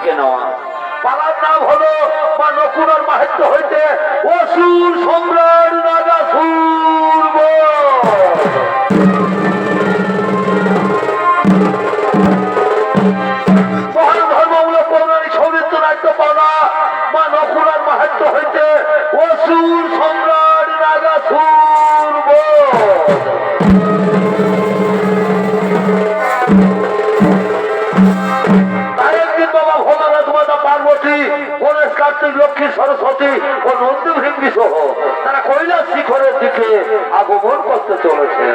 আটকে নেওয়া। পালার নাম হলো মা নকুড়ার মাহাত্য হইতে অসুর সম্রাট নাগাসুর। মহান ধর্মমূলক পৌরাণিক সৌরিত্র নাট্য পাওয়া মা নকুড়ার মাহাত্য হইতে অসুর সম্রাট নাগাসুর। পার্বতী, গণেশ, কার্তিক, লক্ষ্মী, সরস্বতী ও নন্দী ভৃঙ্গি সহ তারা কৈলাস শিখরের দিকে আগমন করতে চলেছে।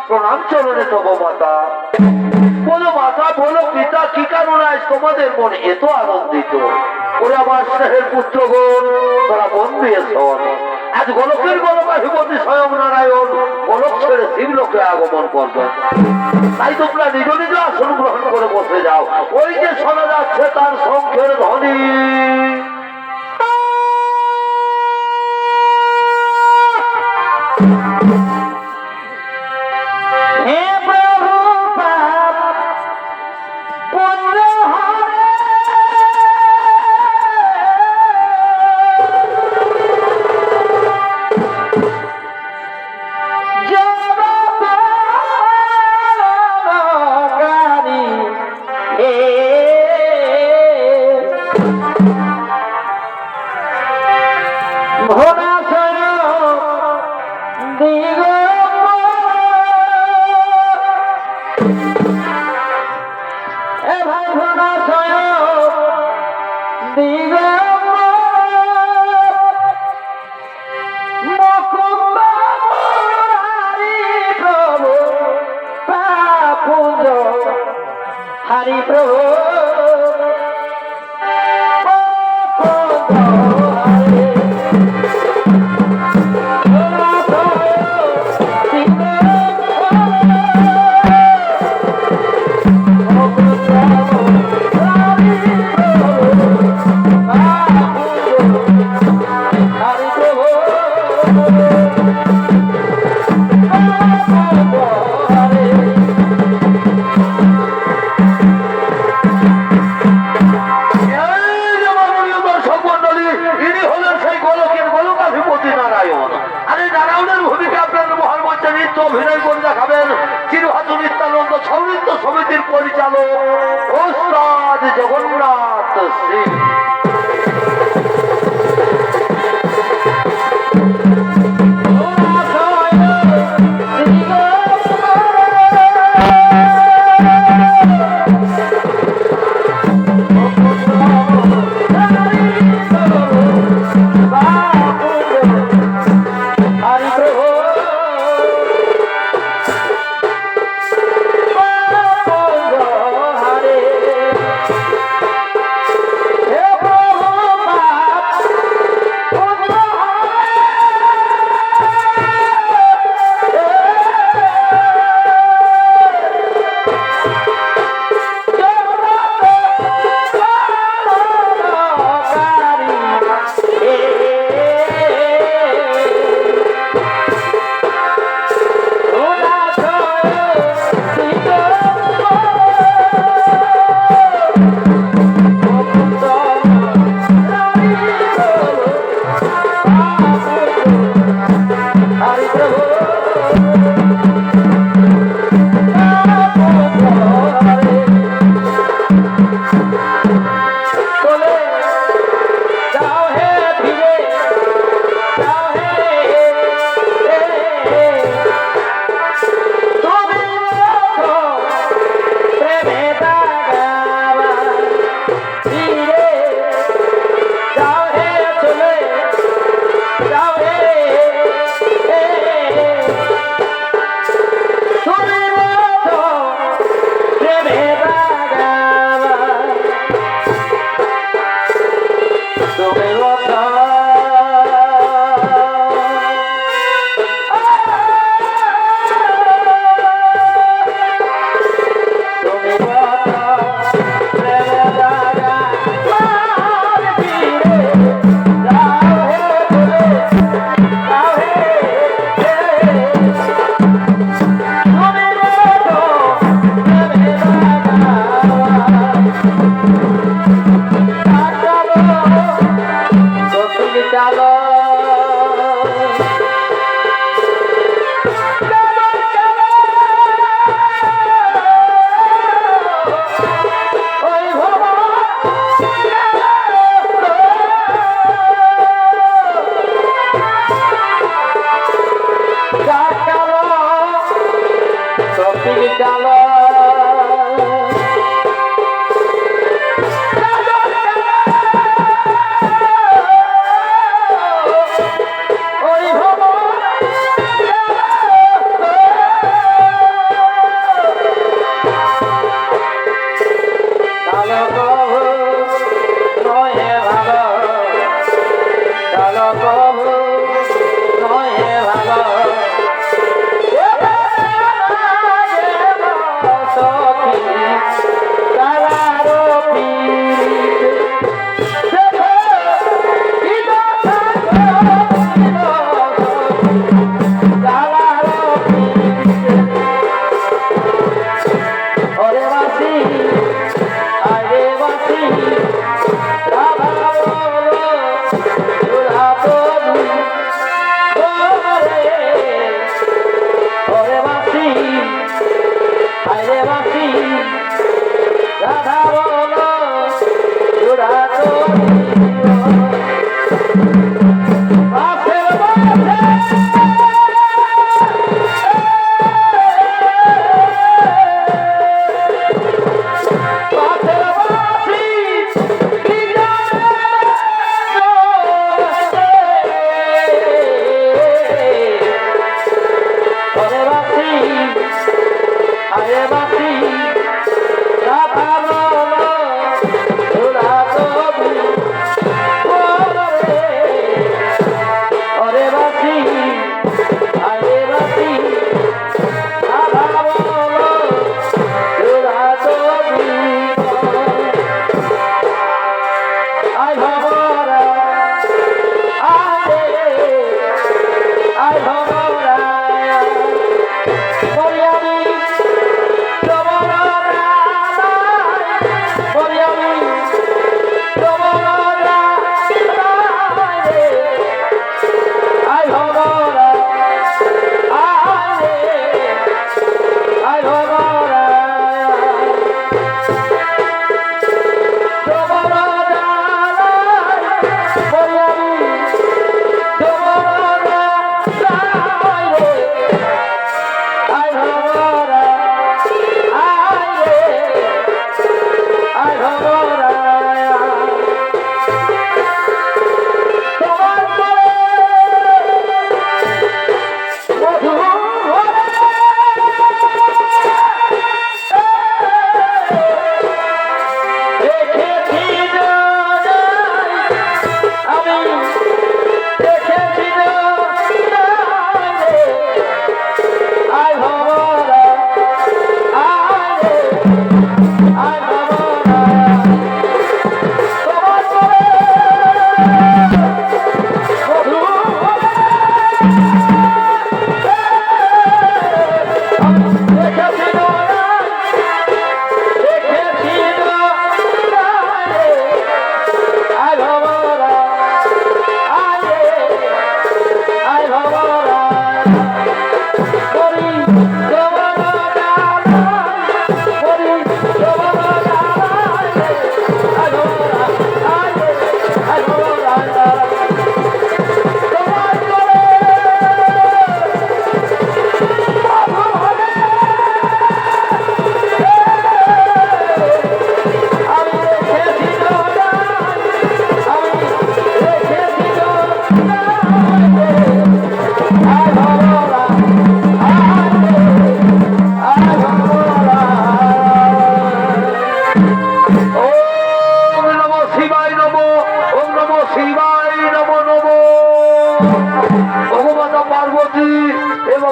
প্রণাম চরণে তব মাতা। বলো মাতা, বলো পিতা, কি কারণে আজ তোমাদের মনে এত আনন্দিত? ওরা আমার স্নেহের পুত্রগণ, তোরা বন্ধু এসন। আজ গোলকের গোলকাধিপতি স্বয়ং নারায়ণ গোলক ছেড়ে শিবলোকে আগমন করবেন। তাই তোমরা নিজ নিজ আসন গ্রহণ করে বসে যাও। ওই যে শোনা যাচ্ছে তার শঙ্খের ধ্বনি। हरि प्रभु অভিনয় করে দেখাবেন চিরহাতু নিত্যানন্দ সৌরিত্য সমিতির পরিচালক ওস্তাদ জগন্নাথ সিং।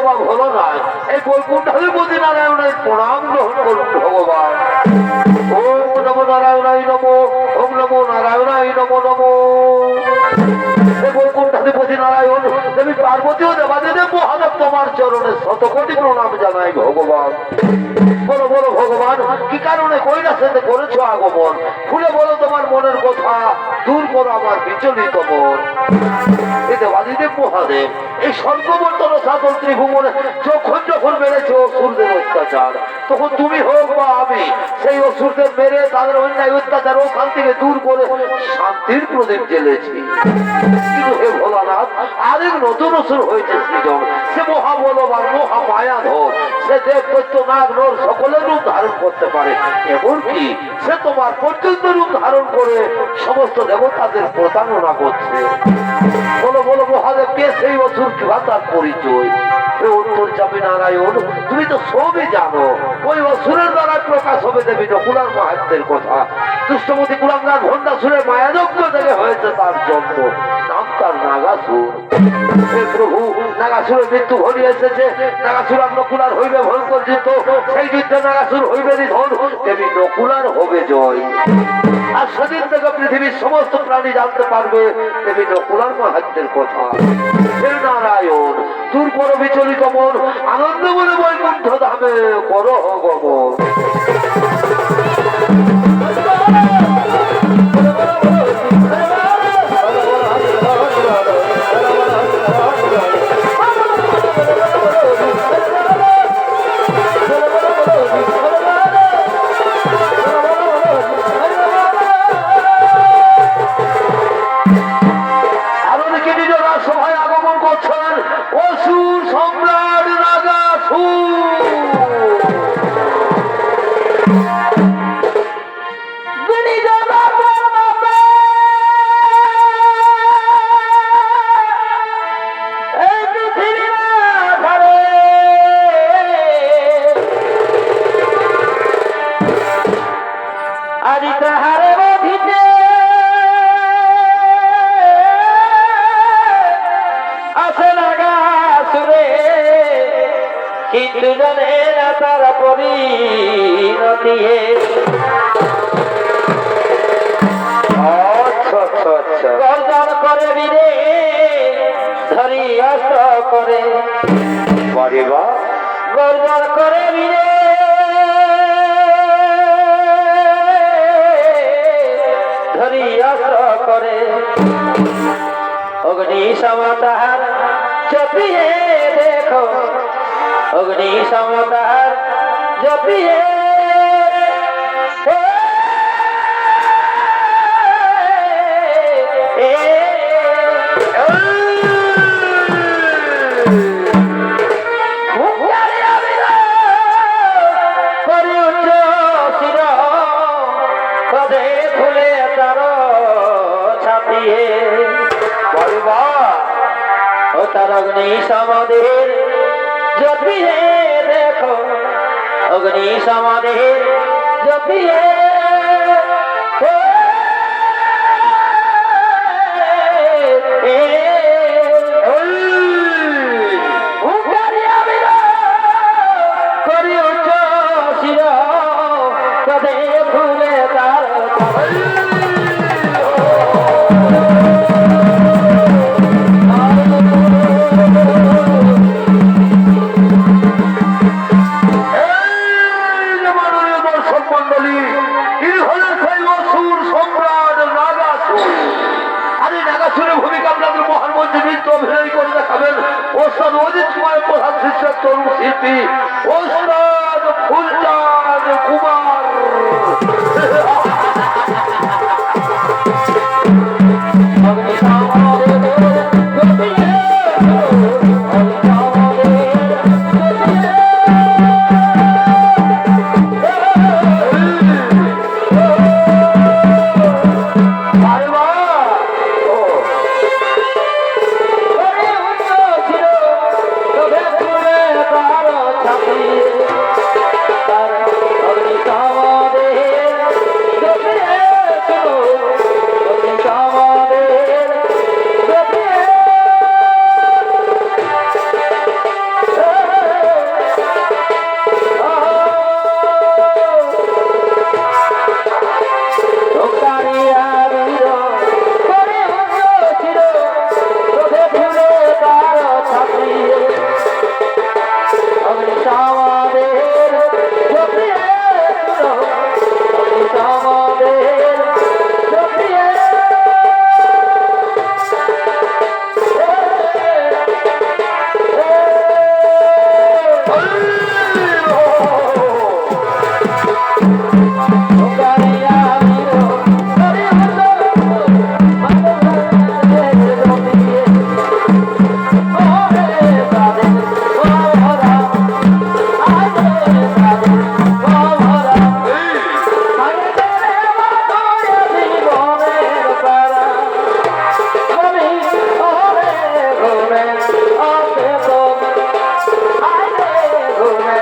অভাব হলো না। এই বৈকুণ্ঠাধিপতি নারায়ণের প্রণাম গ্রহণ করুন ভগবান। ওম নমো নারায়ণায় নমো, ওম নমো নারায়ণায় নমো নমো। বৈকুণ্ঠাধিপতি নারায়ণ, দেবী পার্বতী ও দেবাদেব মহাদেব তোমার চরণে শতকোটি প্রণাম জানাই ভগবান। বলো বলো ভগবান, কি কারণে কৈলাসেতে করেছো আগমন? খুলে বলো তোমার মনের কথা, দূর করো আমার বিচলিত মন। এই দেবাদিদেব মহাদেব, এই স্বর্গবর্তন সাধন ত্রিভুবনে যখন যখন বেড়েছে অসুরদের অত্যাচার, তখন তুমি হোক বা আমি সেই অসুরদের মেরে তাদের অন্যায় অত্যাচার ও শান্তিকে দূর করে শান্তির প্রদীপ জ্বেলেছি। কিন্তু হে ভোলানাথ, আরেক নতুন অসুর হয়েছে সৃজন। সে মহাবলবান, মহা মায়াধর। সে দেব দৈত্য নাগ নর সকলের রূপ ধারণ করতে পারে। এমনকি সে তোমার পর্যন্ত রূপ ধারণ করে সমস্ত দেবতাদের প্রতারণা করছে। বলো বলো মহাদেব, কে সেই অসুর, কিবা তার পরিচয়? অন্তর্যামী নারায়ণ, তুমি তো সবই জানো। ওই অসুরের দ্বারা প্রকাশ হবে দেবী নকুলার মাহাত্মের কথা। দুষ্টমতি কুলাঙ্গার ভণ্ডাসুরের মায়াযজ্ঞ থেকে হয়েছে তার জন্ম। নাম তার নাগাসুর। হে প্রভু, নাগাসুরের মৃত্যু ঘনিয়ে এসেছে। নাগাসুর আর নকুলার হইবে ভয়ঙ্কর যুদ্ধ। সেই যুদ্ধে নাগাসুর হইবে নিধন, দেবী নকুলার হবে জয়। আর সেদিন থেকে পৃথিবীর সমস্ত প্রাণী জানতে পারবে দেবী নকুলার মাহাত্মের কথা। হে নারায়ণ, দূর করো বিচলিত মন, আনন্দ বলে বৈকুণ্ঠ ধামে করো গমন। কিন্তু জানে না তার পরিণতি। গর্জন করে বিরে ধরি অস্ত্র করে, গর্জন করে বিরে ধরি অস্ত্র করে। অগ্নি সমতার চপিয়ে দেখো, অগ্নি সমতার জপিয়ে পদে খুলে তার ছাপিয়ে ও তার অগ্নি সমাধির জপিয়ে দেখো, অগ্নি সমাধির জপিয়ে করি উচ্চ শির কদে ফুলে তার প্রধান শিষ্য তরুণ শিল্পী ওস্তাদ ফুলচাঁদ কুমার। ঘুমে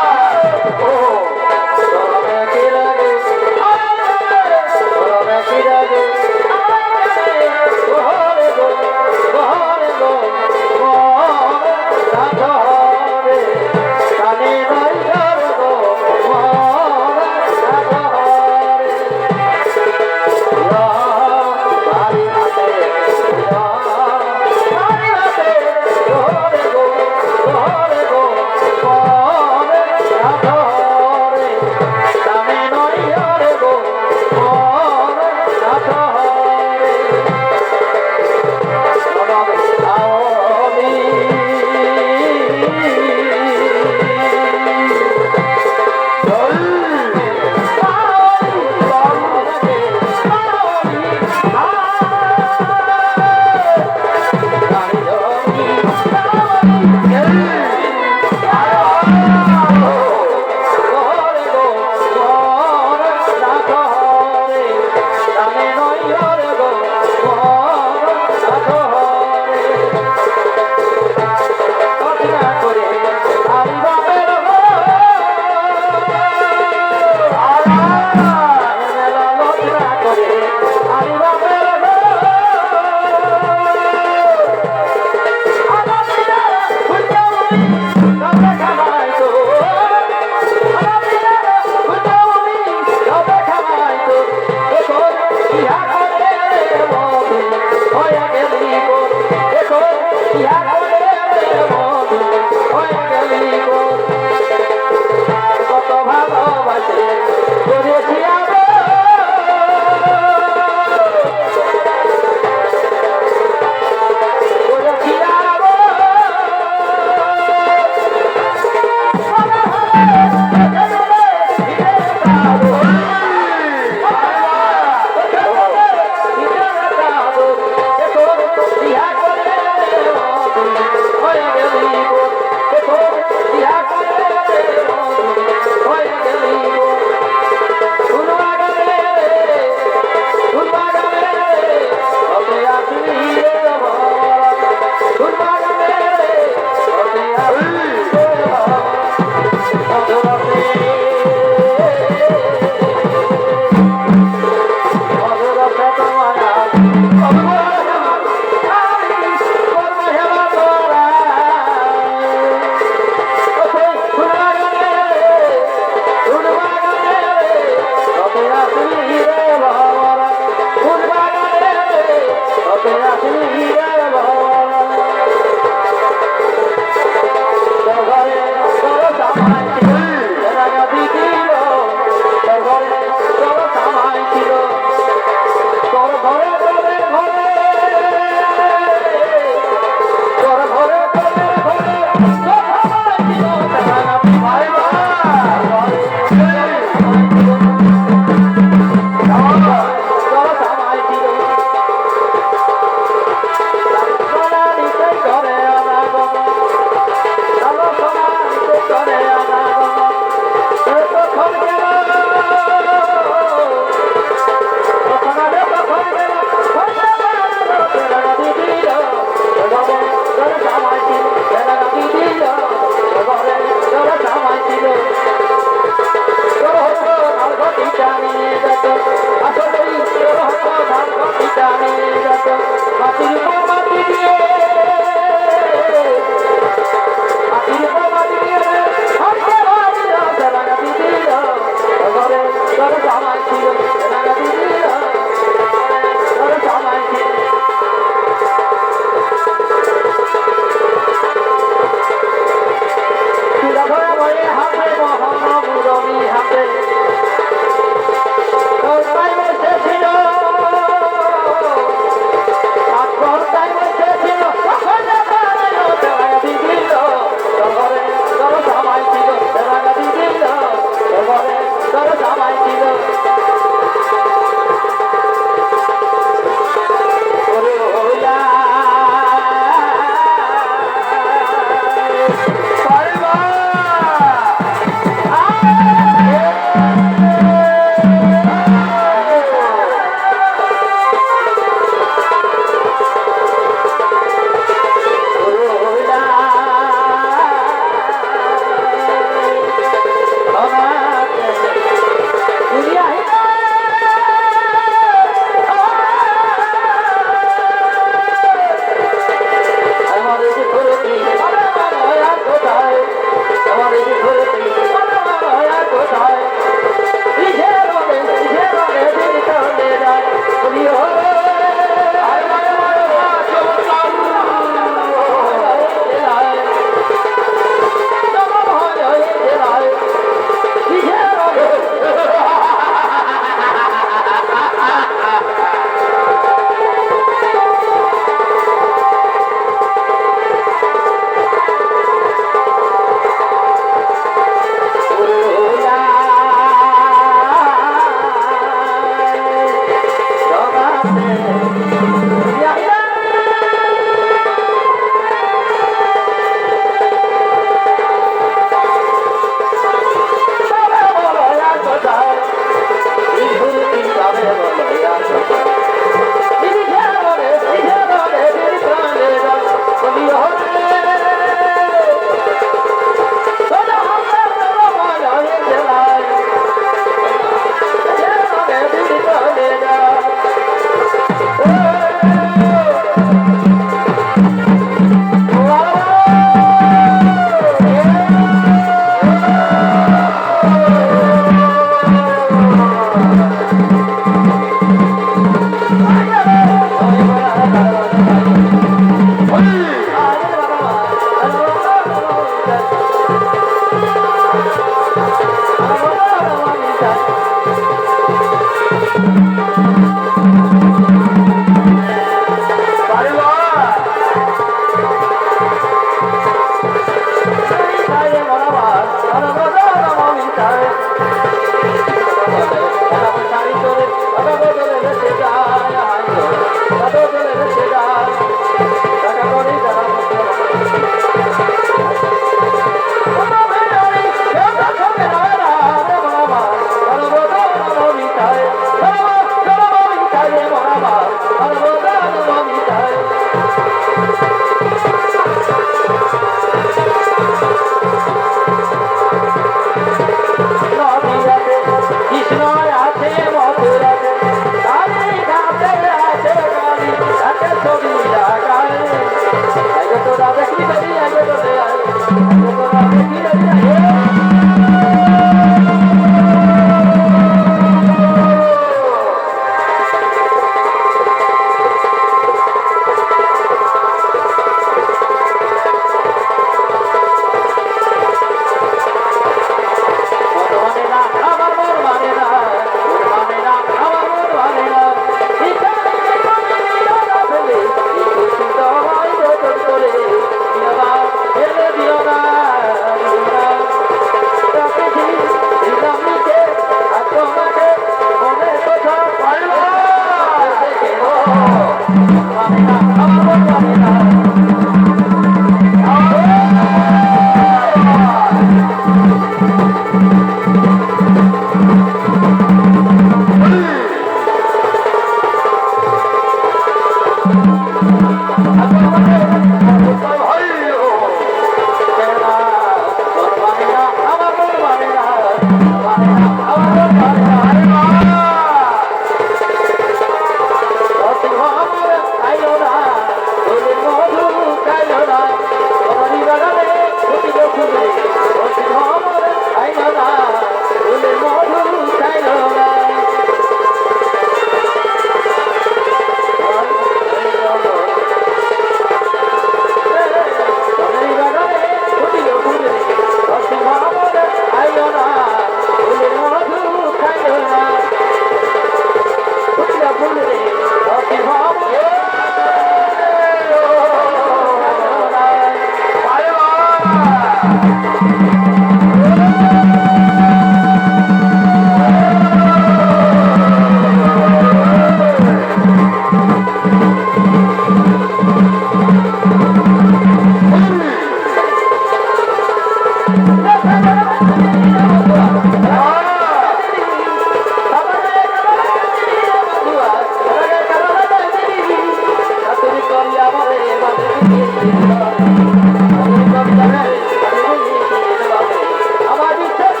আমার বিশ্বাস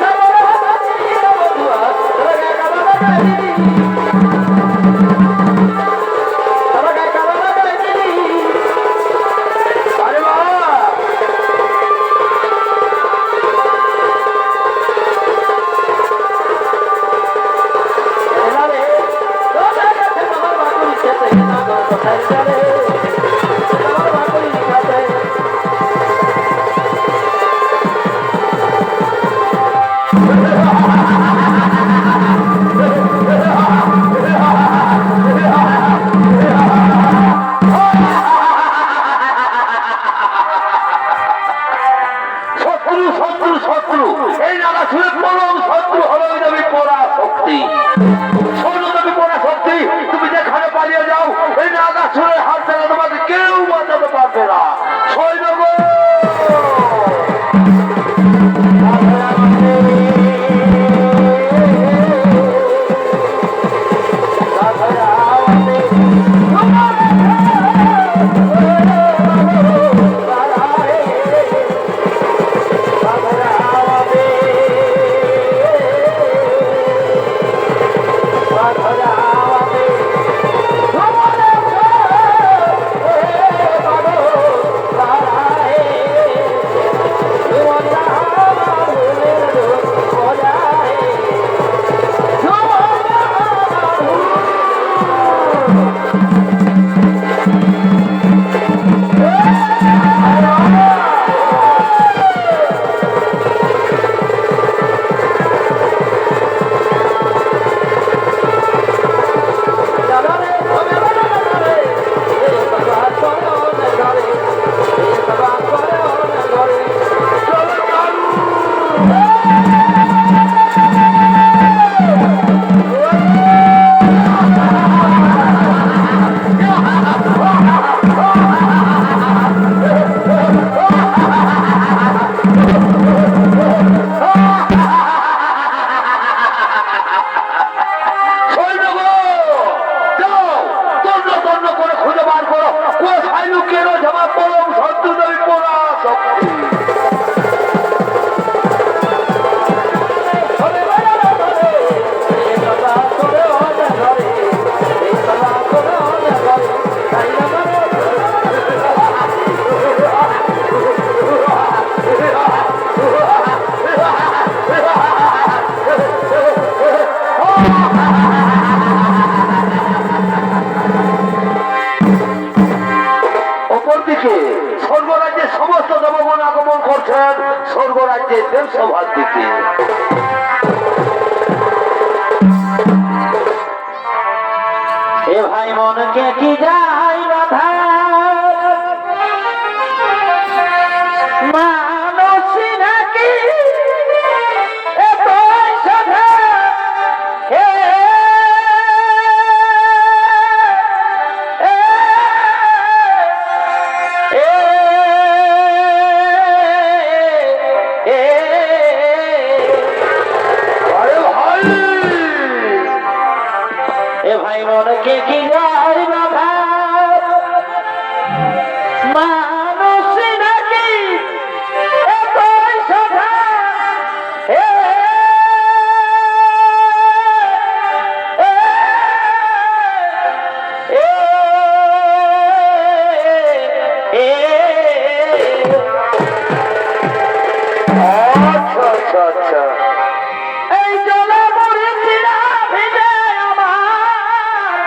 আরে বাবা শত্রু শত্রু শত্রু এই নাগাছুরের পরম শত্রু হলো ওই নবী পরাশক্তি। শোনো নবী পরাশক্তি, তুমি যেখানে পালিয়ে যাও এই নাগাছুরের হাত থেকে তোমাকে কেউ বাঁচাতে পারবে না। সৈন্য গো! স্বর্গরাজ্যের সমস্ত দেবগণ আগমন করছেন স্বর্গরাজ্যের দেবসভার দিকে। এ ভাই মনকে কি যাই বাধা মানসী নাকি এ পয়সা হে ভাই মনকে কি যাই বাধা মানুষ নাকি এ পয়সা হে আচ্ছা আচ্ছা আচ্ছা এই জলে মরেছি না ভিজে আমার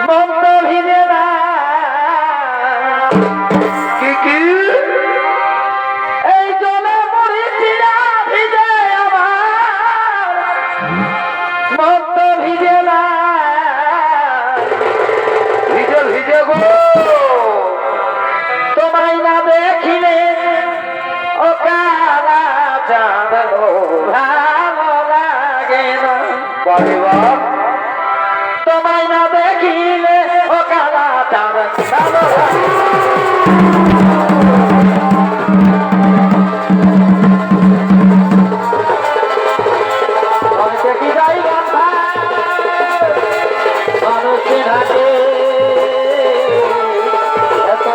মন তো ভিজে না কি কি এই জলে মরেছি না ভিজে আমার মন তো ভিজে না ভিজে ভিজে গো তোমায় না দেখিলে ও কালা চাঁদ গো ভালো লাগে না বাড়ি বাপ তোমায় না দেখিলে ও কালা চাঁদ ভালো লাগে মনকে কি যাই বাধা মানুষ নাকি এত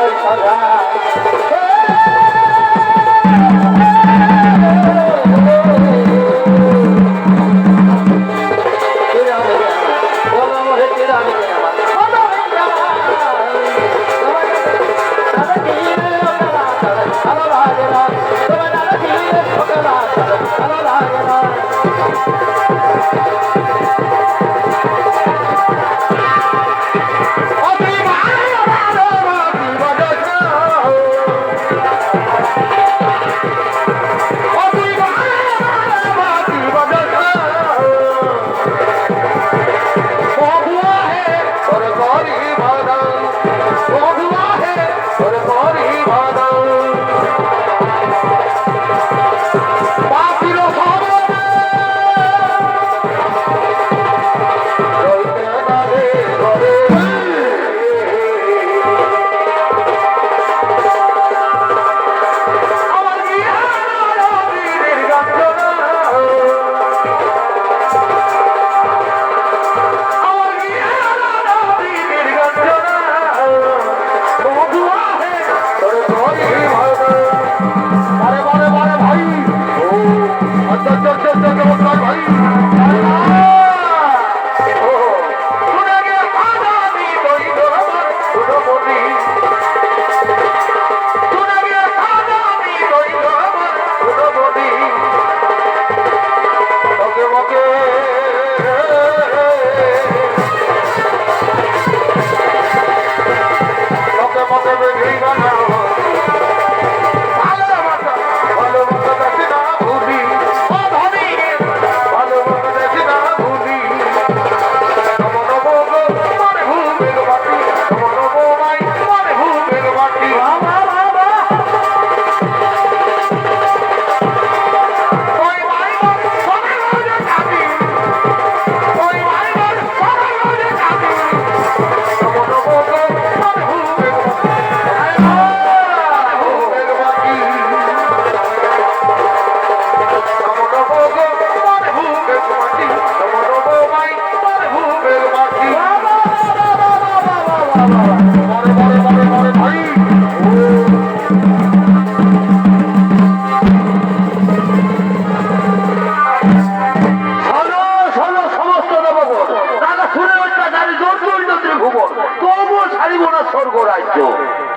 স্বর্গ রাজ্য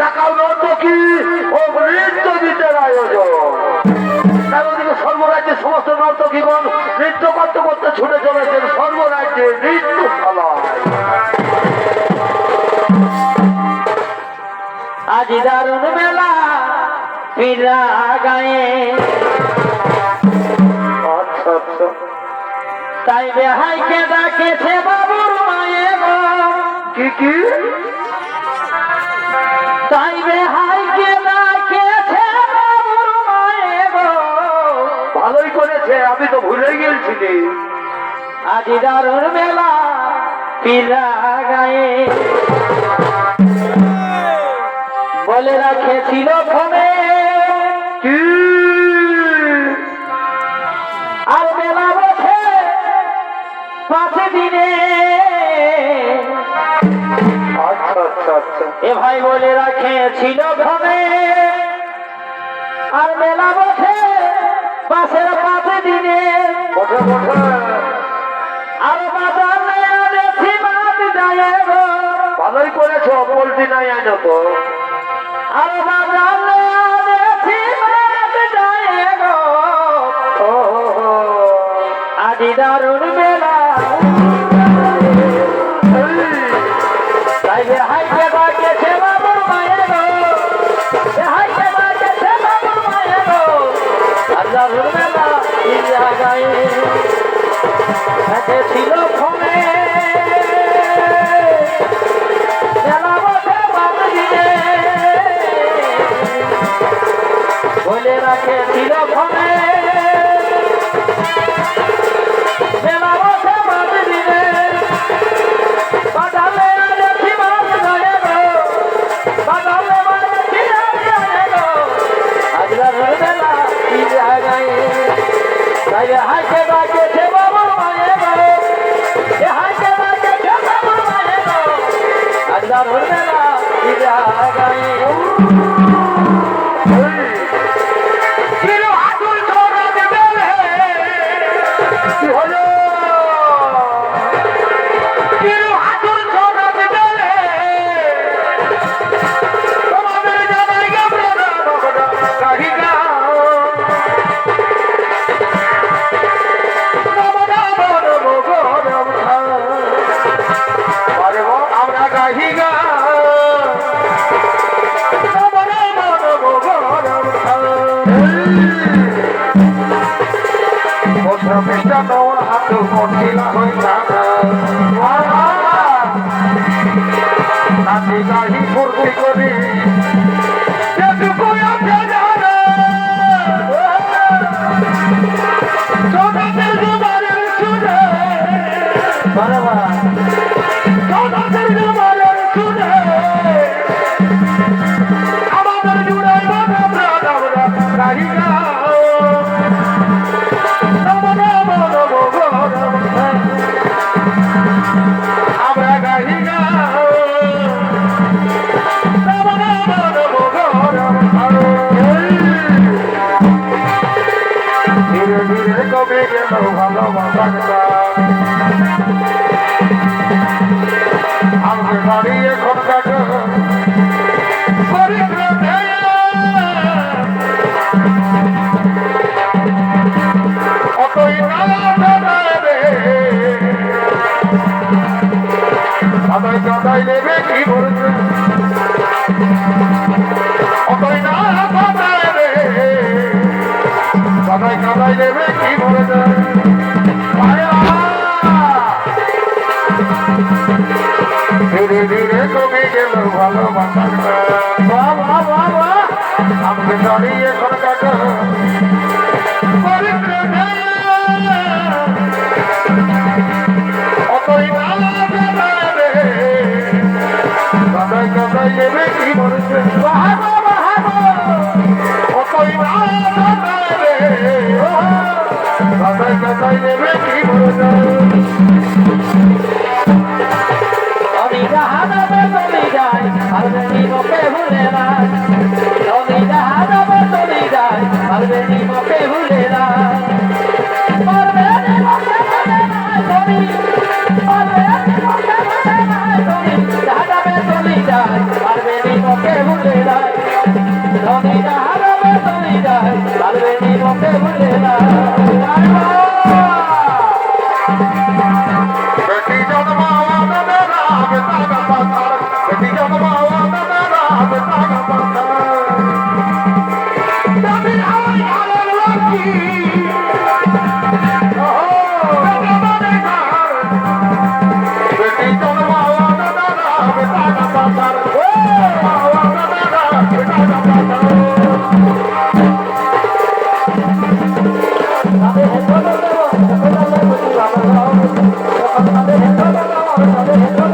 টাকাও নর্তকী ও নৃত্য গীতের আয়োজন। তার ওদিকে স্বর্গরাজ্যের সমস্ত নর্তকীগণ নৃত্য করতে করতে ছুটে চলেছেন স্বর্গরাজ্যে নৃত্যশালায়। আজ দারুণ মেলা ফিরা গায়ে, আচ্ছা আচ্ছা, তাই বেহাইকে ডাকেছে বাবুর মায়ে গো। কি কি? তাই বেহাইকে ডাকেছে বাবুর মায়ে গো। ভালোই করেছে, আমি তো ভুলে গেছি। আজ দারুণ মেলা ফিরা গায়ে, বলে রাখেছিল ফোনে কি? আর মেলা বসে 5 দিনে। আচ্ছা আচ্ছা আচ্ছা, এ ভাই বলে রাখেছিল ফোনে আর মেলা বসে পাশের 5 দিনে। বসে বসে আর বাজারে আনেছি মাছ যায় গো। ভালোই করেছো, পোল্ট্রি নাই আনো তো। আর বাজারে আনেছি মাছ যায় গো। ও হো হো, আজ দারুণ মেলা, তাই হাইকে ডাকেছে বাবুর মায়ে গো। হাইকে ডাকেছে বাবুর মায়ে গো। আজ দারুণ মেলা ইয়া গায়ে, ছিল ফোনে মেলা বসে 5 দিনে। বলে রাখেছিল ফোনে মেলা বসে 5 দিনে। বাজালে আনেছি মাছ যায় গো। বাজালে আনেছি মাছ যায় গো। আজ দারুণ মেলা ইয়া গায়ে, তাই হাইকে ডাকেছে বাবুর মায়ে গো। হাইকে ডাকেছে বাবুর মায়ে গো। আজ দারুণ মেলা ইয়া গায়ে। মিষ্টা নওয়ার হাত মহিলা হই থাকা নাচি গাহি ফুর্তি করি যেটুকু আছে জানা সদাদের জুমারের সুরে বারবার সদাদের জুমারের সুরে আমাদের জুড়াই বাবা প্রাণ আমরা গাহি গাও আমরা গাহি গাও ধীরে ধীরে কবে গেল ভালোবাসা আমাকে বাড়ি এখন কাটো পরিক্রমে অতই না রে সবাই কাদাই নেবে কি বলছে অতই না রে সবাই কাদাই নেবে কি বলছে ধীরে ধীরে কমে গেল ভালোবাসা আমাকে দাঁড়িয়ে এখন কাটো অতই না রে সবাই কাদাই নেবে কি বলছে অতই না রে সবাই কাদাই নেবে কি বলছে আমি জাহানাবে চলি যাই আর বেনি মোকে ভুলে না আমি জাহানাবে চলি যাই আর বেনি মোকে ভুলে না আর বেনি মোকে ভুলে না তুমি আর বেনি মোকে ভুলে না তুমি জাহানাবে চলি যাই আর বেনি মোকে ভুলে না আমি জাহানাবে চলি যাই আর বেনি মোকে ভুলে না বেটি জন্মাওয়া মেরা বেতাগা পাতার বেটি জন্মাওয়া মেরা বেতাগা পাতার তুমি আই আরে লাকি বেটি জন্মাওয়া মেরা বেতাগা পাতার মাওয়া মেরা বেতাগা পাতার আমি হেতো দেব আমি হেতো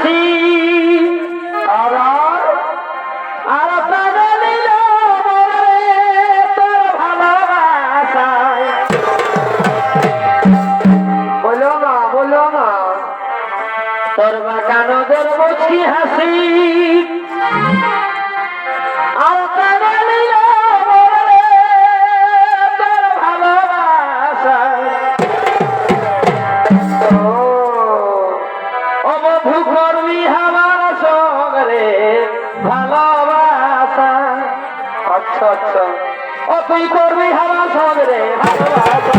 হাসি আর আর প্রাণে নিল মরে তোর ভালোবাসায়। বলো না বলো না, তোর বাগানদের মুচকি হাসি আর প্রাণে নিল মরে তোর ভালোবাসায়। ও বধু করবি আমার সঙ্গে ভালোবাসা। আচ্ছা আচ্ছা, ও তুই করবি আমার সঙ্গে ভালোবাসা।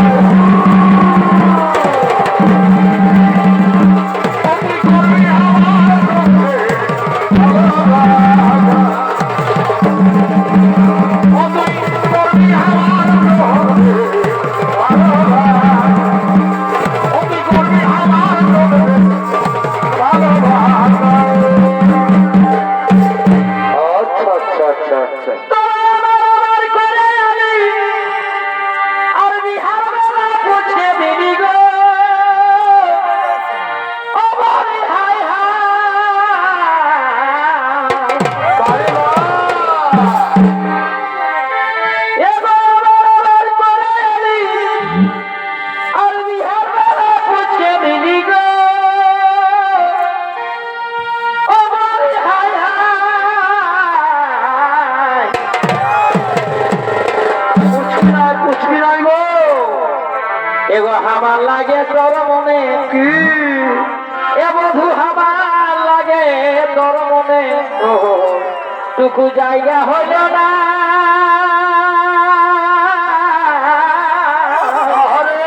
আচ্ছা আচ্ছা আচ্ছা আচ্ছা, বুঝবি নাই গো এগো আমার লাগে তোর মনে কি? এ বধু আমার লাগে তোর মনে টুকু জায়গা হইল না আরে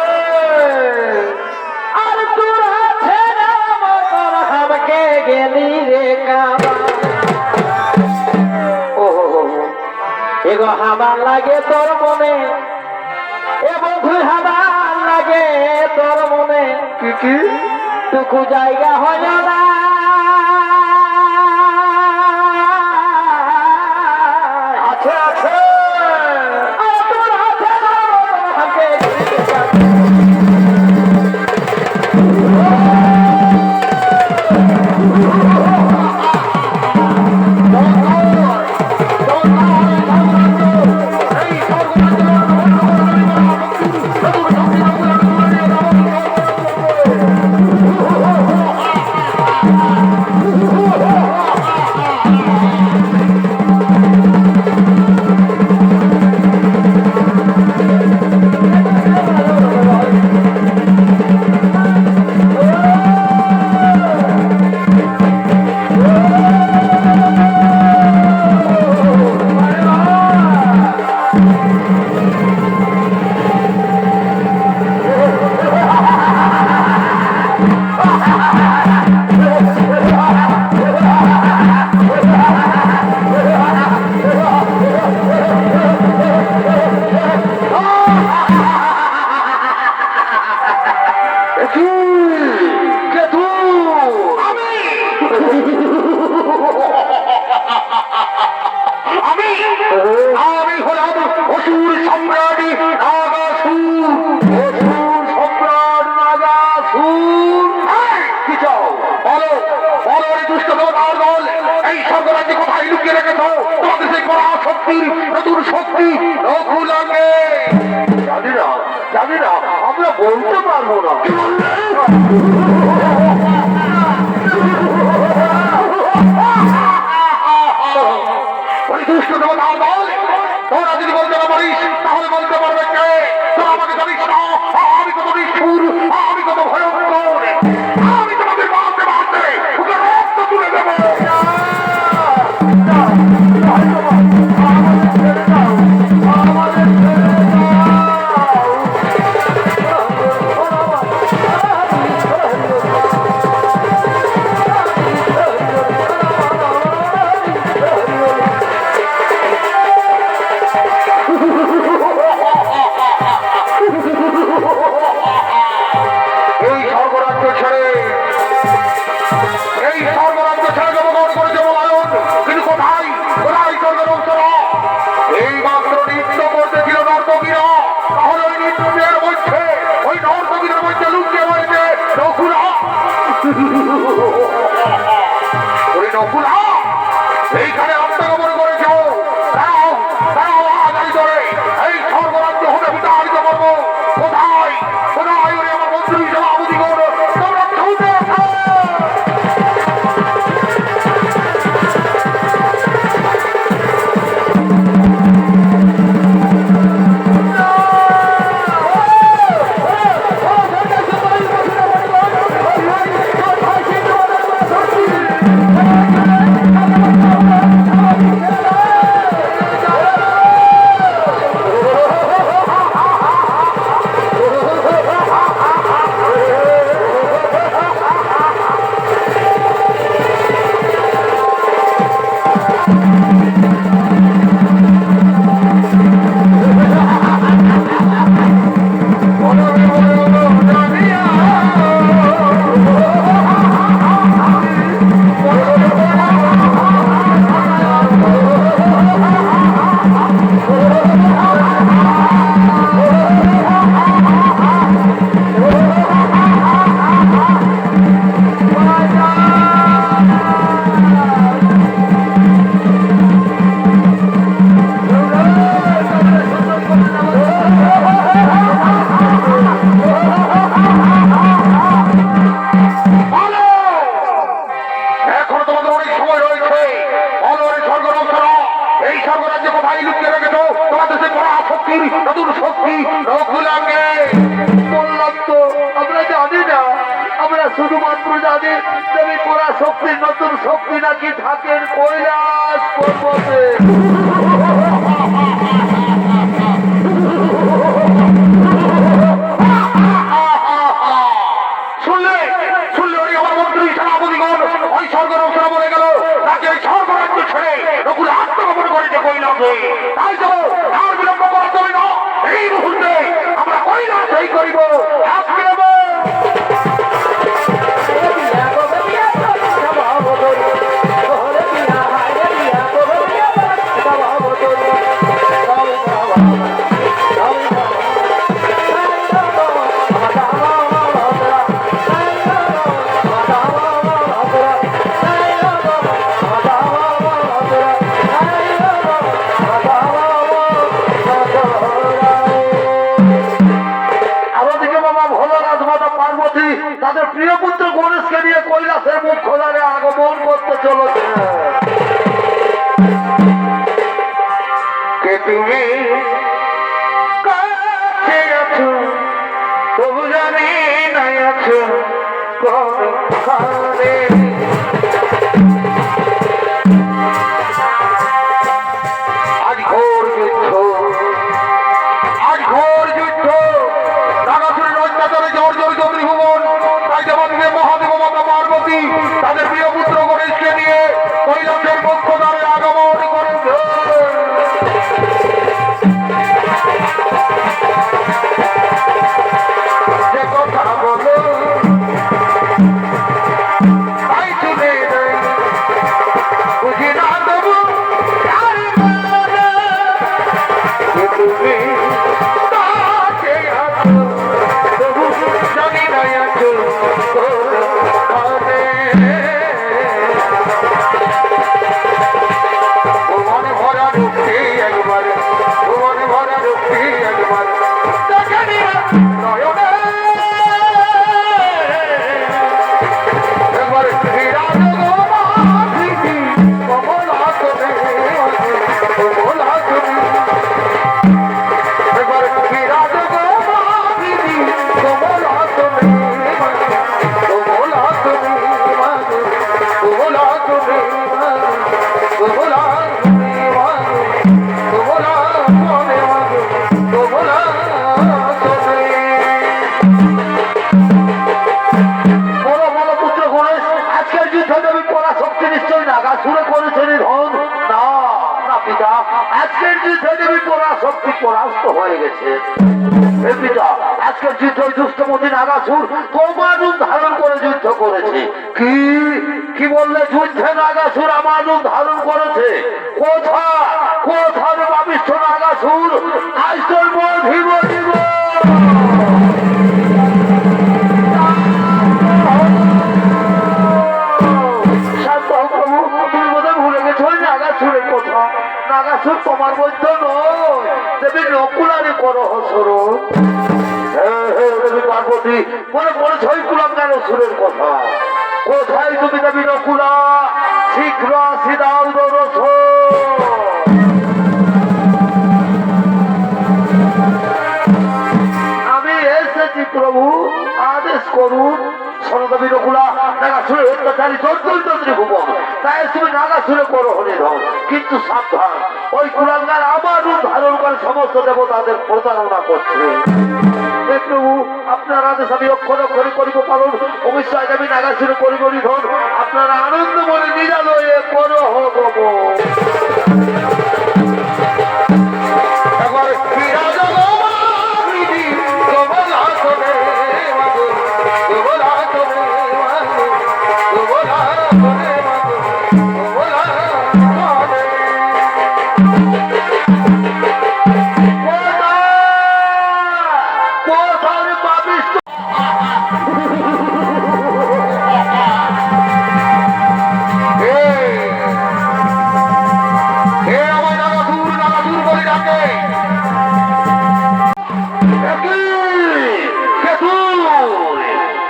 আর তোর হাতে মতন আমাকে গেলি রে কাবা। এগো আমার লাগে তোর মনে এ বধু আমার লাগে তোর মনে কি কি? টুকু জায়গা হইল না আছে আছে, আর তোর হাতে আমাকে আমি হলাম অসুর সম্রাট নাগাসুর। অসুর সম্রাট নাগাসুর, কি চাও বলো বলো, এই দুষ্ট দেবতার দল এই স্বর্গরাজ্যে কোথায় লুকিয়ে রেখেছ তোমাদের সেই কড়া শক্তির নতুন শক্তি রঘুলাকে? জানি না আমরা বলতে পারবো না। ওই দুষ্ট দেবতার দল তোরা যদি বলতে না পারিস তাহলে বলতে পারবে কে? তোরা আমাকে জানিস না আমি কত নিষ্ঠুর, আমি কত ভয়ঙ্কর, আমি তোমাদের মারতে মারতে ওকে রক্ত তুলে দেবো। এই স্বর্গরাজ্য ছেড়ে জন্মগ্রহণ করেছে বলায়ন, কিন্তু কোথায় কোথায় স্বর্গের অংশরা? এই মাত্র নৃত্য করতেছিল নর্তকীরা, তাহলে ওই নৃত্যের মধ্যে ওই নর্তকীদের মধ্যে লুকিয়ে রয়েছে রঘুরা। নকুল এইখানে আত্মগোপন করেছ দাঁড়াও দাঁড়াও আগামী ধরে এই স্বর্গরাজ্য হতে বিতাড়িত করবো কোথায় কোথায় ওরে আমার মন্ত্রী সভাপতি গৌর তোমরা ছুটে আসো শুধুমাত্র জানি দেবী পরা শক্তির নতুন শক্তি নাকি থাকেন কৈলাস পর্বতে শুনলে শুনলে ওই আমার মন্ত্রী সেনাপতিগণ ওই স্বর্গরক্ষা বলে গেল তাকে ওই স্বর্গরাজ্য ছেড়ে নকুল আত্মগোপন করেছে কৈলাসে তাই তো আর বিলম্ব করা চলে না এই মুহূর্তে আমরা কৈলাসেই করিব তাদের প্রিয় পুত্র গণেশকে নিয়ে কৈলাসের মুখ খোলারে আগমন করতে চলেছে কে তুমি কাছে আছো তবু জানি নাই আছো কোনখানে আজ ঘোর যুদ্ধ আজ ঘোর যুদ্ধ নাগাসুরের অত্যাচারে জর্জরিত ত্রিভুবন তাই দেবাদিদেব মহাদেব মাতা পার্বতী তাদের প্রিয় পুত্র গণেশকে নিয়ে কৈলাসের মুখ্য দ্বারে আগমন করেছে যে কথা বলো তাই শুনে নেই বুঝি না দেবো তুমি আজকের যুদ্ধে দেবী পরাশক্তি পরাস্ত হয়ে গেছে পিতা আজকের যুদ্ধ দুষ্টমতি নাগাসুর তোমার রূপ ধারণ করে যুদ্ধ করেছে কি কি বললে যুদ্ধে নাগাসুর আমার রূপ ধারণ করেছে কোথায় কোথায় পাপিষ্ঠ নাগাসুর আজ তোর বধিব দিব শান্ত প্রভু পার্বত্য নয়, দেবী নকুলারে করো হসরণ। দেবী পার্বতী মনে পড়েছে ওই কুলাঙ্গার অসুরের কথা। কোথায় তুমি দেবী নকুলা? শীঘ্র আসি দাও দরস। আমি এসেছি প্রভু, আদেশ করুন। সরদেবী নকুলা নাগাসুরে অত্যাচারী চর্চরিত ত্রিভুবন, তাই তুমি নাগাসুরে করো হরিধন। কিন্তু সাবধান, ওই কুলাঙ্গার আমার রূপ ধারণ করে সমস্ত দেবতাদের প্রতারণা করছে। হে প্রভু, আপনার আদেশ আমি অক্ষর অক্ষরে করিব পালন। অবশ্যই আমি নাগাসুরে করিব হরিধন। আপনারা আনন্দ মনে নিরালয়ে করো হব।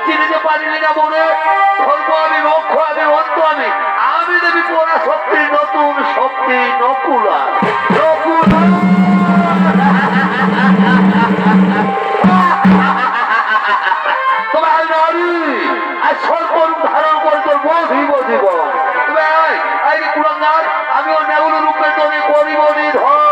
চিনিতে পারিনি না মনে ধর্ম আমি, মোক্ষ আমি, অন্ত আমি। আমি দেবী পরা শক্তি, নতুন শক্তি নকুলা। নকুলা তোমার নারী আর স্বল্পরূপ ধারণ করে তোর বধিব জীবন। তুমি কুলাঙ্গার, আমি ও নেগুল রূপে তৈরি করিব নিধন।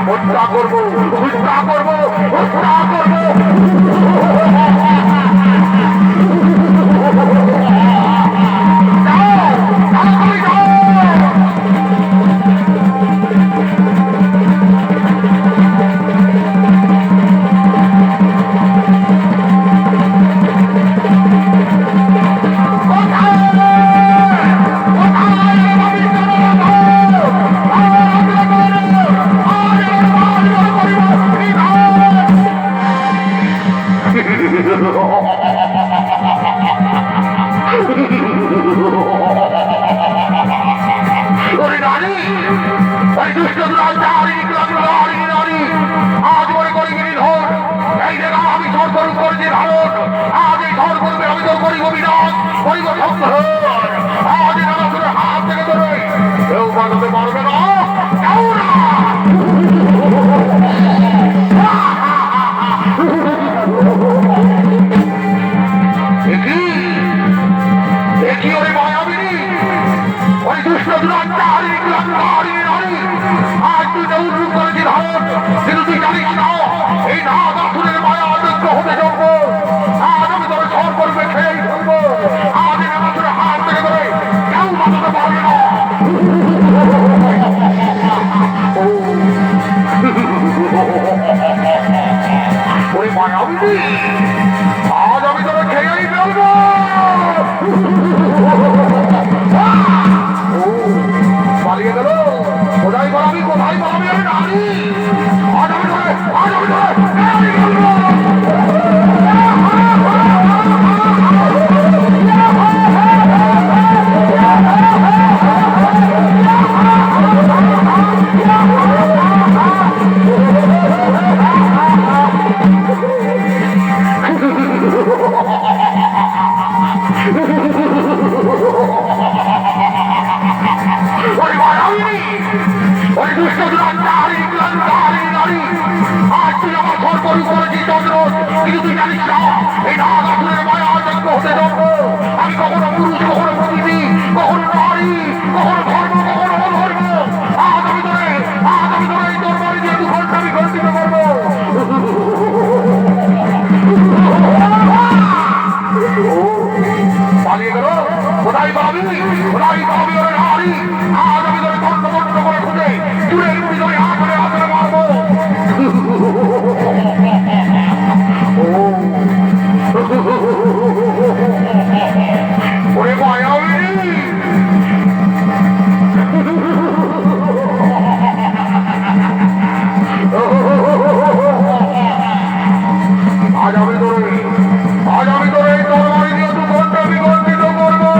হত্যা করবো, হত্যা করবো, হত্যা করবো। আজ আমি তোকে খেয়েই ফেলবো। পালিয়ে গেল, কোথায় পালাবি, কোথায় পালাবি? আমি নারী, আজ আমি তোকে দাবি রাই দাবি ওরে নারী আজ আমি তোরে কণ্ঠ কণ্ঠ করে খুঁজে চুলের মুড়ি ধরে হাতে হাতে মারবো ওরে মায়াবী আজ আমি তোরে এই তরবারি দিয়ে দু ঘন্টা বিগন্ধিত করবো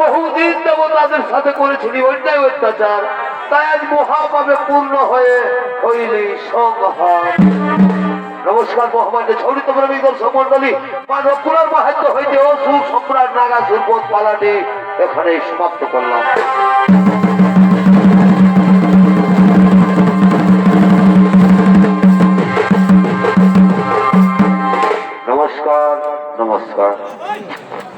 বহুদিন দেব তাদের সাথে করেছিলি অন্যায় অত্যাচার, তাই আজ মহাভাবে পূর্ণ হয়ে হইলি সংহার। নমস্কার মহামান্য ছড়িত প্রেমিক দর্শক মন্ডলী, মানব পুরার মাহাত্য হইতে অসুর সম্রাট নাগাসুর পথ পালানি এখানেই সমাপ্ত করলাম।